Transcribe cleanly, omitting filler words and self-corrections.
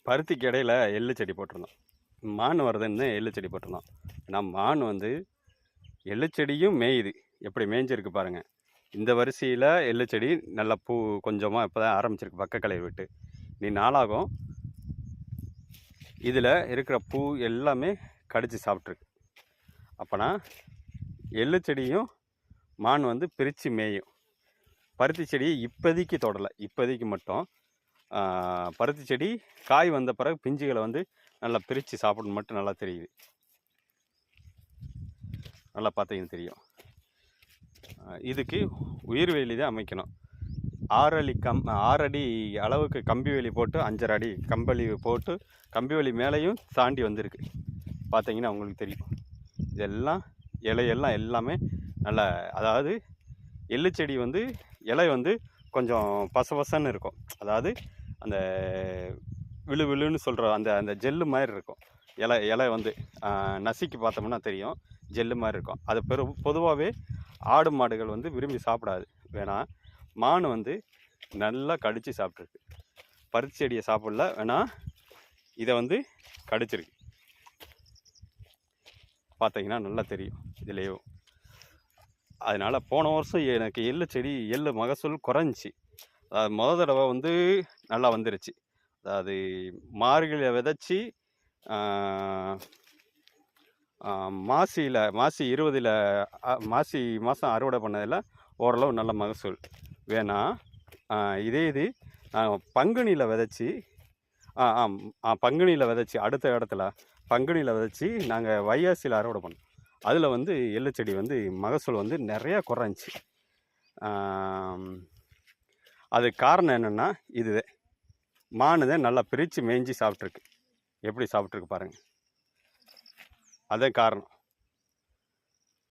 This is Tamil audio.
பருத்திக்கு இடையில எள்ளு செடி போட்டிருந்தோம். மான் வருதுன்னு எள்ளு செடி போட்டிருந்தோம். ஆனால் மான் வந்து எள்ளு செடியும் மேயுது. எப்படி மேய்ஞ்சிருக்கு பாருங்கள். இந்த வரிசையில் எள்ளு செடி நல்லா பூ கொஞ்சமாக இப்போ தான் ஆரம்பிச்சிருக்கு பக்க கலையை விட்டு. நீ நாளாகும் இதில் இருக்கிற பூ எல்லாமே கடித்து சாப்பிட்ருக்கு. அப்போனா எள்ளு செடியும் மான் வந்து பிரித்து மேயும். பருத்தி செடியை இப்போதைக்கு தொடலை, இப்போதைக்கு மட்டும் பருத்தி செடி காய் வந்த பிறகு பிஞ்சுகளை வந்து நல்லா பிரித்து சாப்பிடணும் மட்டும் நல்லா தெரியுது. நல்லா பார்த்தீங்கன்னு தெரியும். இதுக்கு உயிர் வேலி தான் அமைக்கணும். 6 அடி அளவுக்கு கம்பி வேலி போட்டு 5.5 அடி கம்பளி போட்டு கம்பி வேலி மேலேயும் தாண்டி வந்திருக்கு. பார்த்தீங்கன்னா உங்களுக்கு தெரியும். இதெல்லாம் இலையெல்லாம் எல்லாமே நல்லா, அதாவது எள்ளு செடி வந்து இலை வந்து கொஞ்சம் பசபசன்னு இருக்கும். அதாவது அந்த விழு விழுன்னு சொல்கிற அந்த அந்த ஜெல்லு மாதிரி இருக்கும். இலை வந்து நசுக்கி பார்த்தோம்னா தெரியும், ஜெல்லு மாதிரி இருக்கும். அது பொதுவாகவே ஆடு மாடுகள் வந்து விரும்பி சாப்பிடாது. வேணா மான் வந்து நல்லா கடித்து சாப்பிட்ருக்கு. பருத்தி செடியை சாப்பிடல, வேணா இதை வந்து கடிச்சிருக்கு. பார்த்தீங்கன்னா நல்லா தெரியும் இதுலேயோ. அதனால் போன வருஷம் எனக்கு எள்ளு மகசூல் குறைஞ்சி. அதாவது தடவை வந்து நல்லா வந்துருச்சு. அதாவது மார்கழியை விதைச்சி மாசி 20 மாசி மாதம் அறுவடை பண்ணதில் ஓரளவு நல்ல மகசூல். வேணா இது பங்குனியில் விதைச்சி பங்குனியில் விதைச்சி அடுத்த இடத்துல பங்குனியில் விதைச்சி நாங்கள் வைகாசியில் அறுவடை பண்ணோம். அதில் வந்து எள்ளு செடி வந்து மகசூல் வந்து நிறையா குறைஞ்சி. அதுக்கு காரணம் என்னென்னா இதுவே மானுதான் நல்லா பிரித்து மேய்ஞ்சி சாப்பிட்ருக்கு. எப்படி சாப்பிட்ருக்கு பாருங்கள். அதே காரணம்.